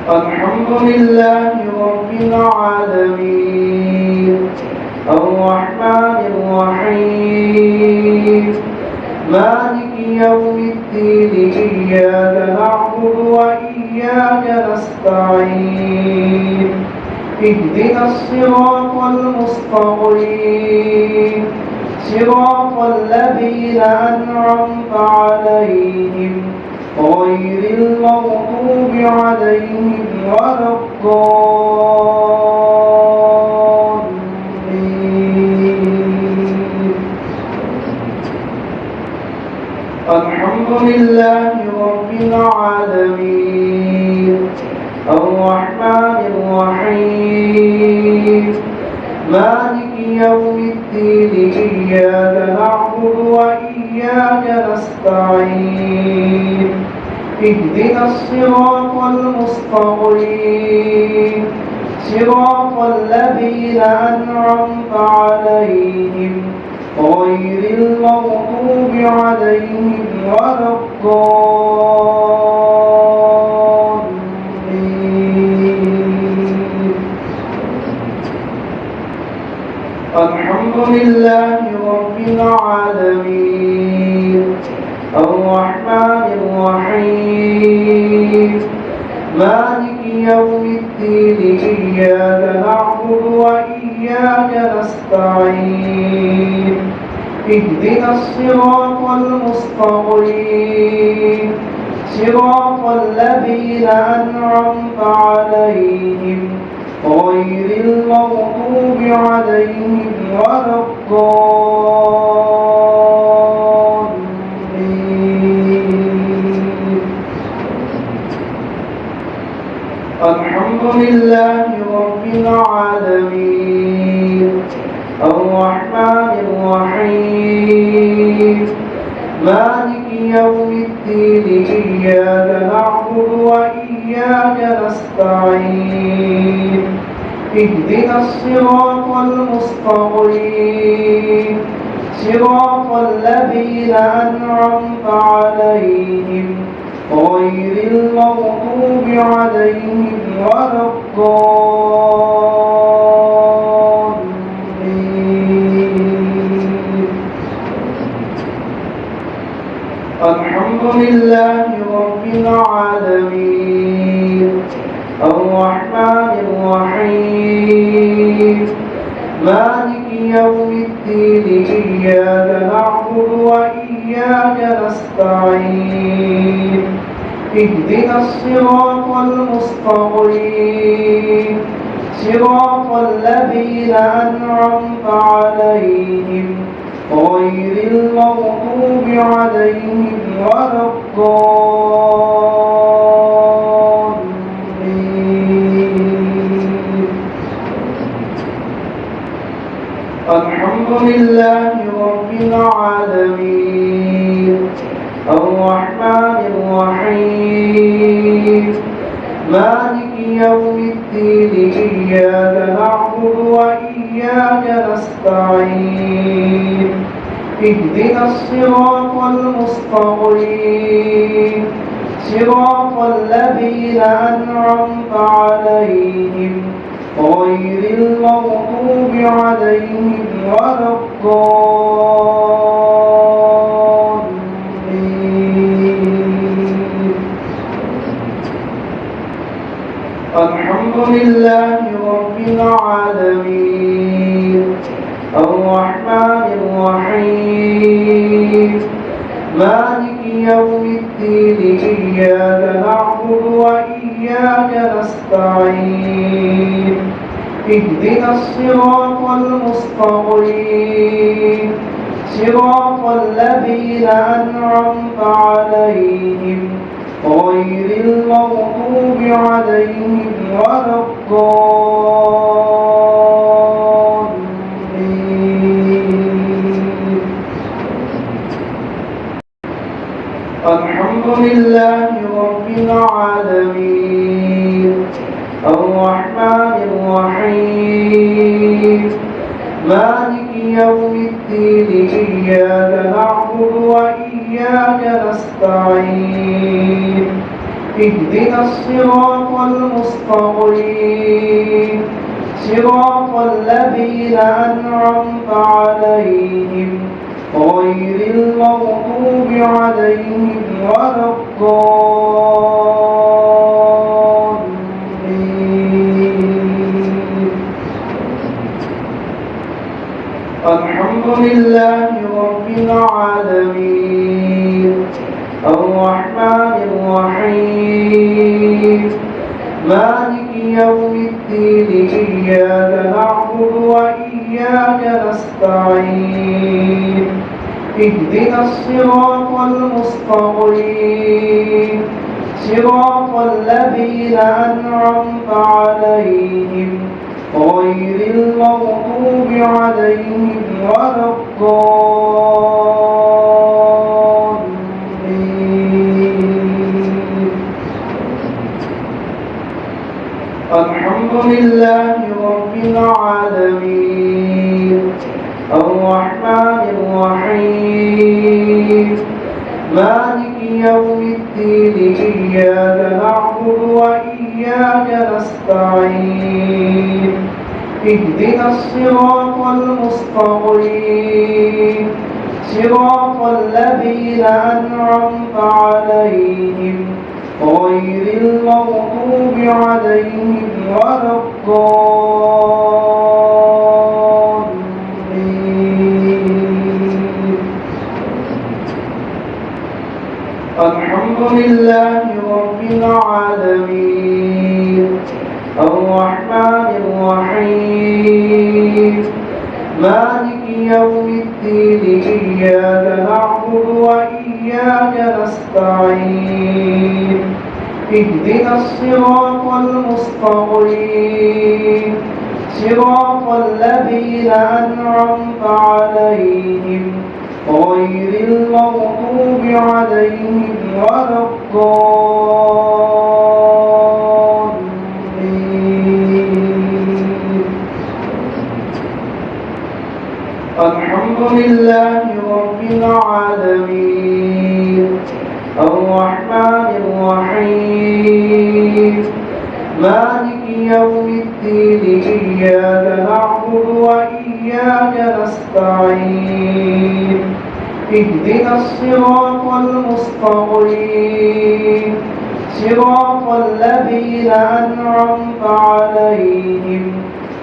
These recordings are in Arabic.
الحمد لله رب العالمين الرحمن الرحيم مالك يوم الدين إياك نعبد وإياك نستعين اهدنا الصراط المستقيم صراط الذين أنعمت عليهم غير المغضوب عليهم ولا الضالين. الحمد لله رب العالمين الرحمن الرحيم مالك يوم الدين إياك نعبد وإياك نستعين اهدنا الصراط المستقيم صراط الذين أنعمت عليهم غير المغضوب عليهم ولا الضالين. الحمد لله رب العالمين الرحمن الرحيم مالك يوم الدين إياك نعبد وإياك نستعين اهدنا الصراط المستقيم صراط الذين أنعمت عليهم غير المغضوب عليهم ولا الضالين. الحمد لله رب العالمين الرحمن الرحيم مالك يوم الدين إياك نعبد وإياك نستعين اهدنا الصراط المستقيم صراط الذين أنعمت عليهم غير المغضوب عليهم ولا الضالين. الحمد لله رب العالمين الرحمن الرحيم مالك يوم الدين إياك نعبد وإياك نستعين اهدنا الصراط المستقيم صراط الذين أنعمت عليهم غير المغضوب عليهم ولا الضالين. الحمد لله رب العالمين الرحمن الرحيم مالك يوم الدين إياك نعبد وإياك نستعين اهدنا الصراط المستقيم صراط الذين أنعمت عليهم غير المغضوب عليهم ولا الضالين. الحمد لله رب العالمين الرحمن الرحيم مالك يوم الدين إياك نعبد وإياك نستعين اهدنا الصراط المستقيم صراط الذين أنعمت عليهم غير المغضوب عليهم ولا الضالين. الحمد لله رب العالمين الرحمن الرحيم مالك يوم الدين إياك نعبد وإياك نستعين اهدنا الصراط المستقيم صراط الذين أنعمت عليهم غير المغضوب عليهم ولا الضالين. الحمد لله رب العالمين الرحمن الرحيم مالك يوم الدين إياك نعبد وإياك نستعين اهدنا الصراط المستقيم صراط الذين أنعمت عليهم غير المغضوب عليهم ولا الضالين. الحمد لله رب العالمين الرحمن الرحيم مالك يوم الدين إياك نعبد وإياك نستعين اهدنا الصراط المستقيم صراط الذين أنعمت عليهم غير المغضوب عليهم ولا الضالين. الحمد لله رب العالمين الرحمن الرحيم مالك يوم الدين إياك نعبد وإياك نستعين اهدنا الصراط المستقيم صراط الذين أنعمت عليهم غير المغضوب عليهم ولا الضالين. الحمد لله رب العالمين الرحمن الرحيم مالك يوم الدين إياك نعبد وإياك نستعين اهدنا الصراط المستقيم صراط الذين أنعمت عليهم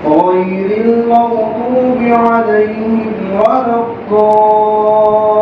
غير المغضوب عليهم ولا الضالين.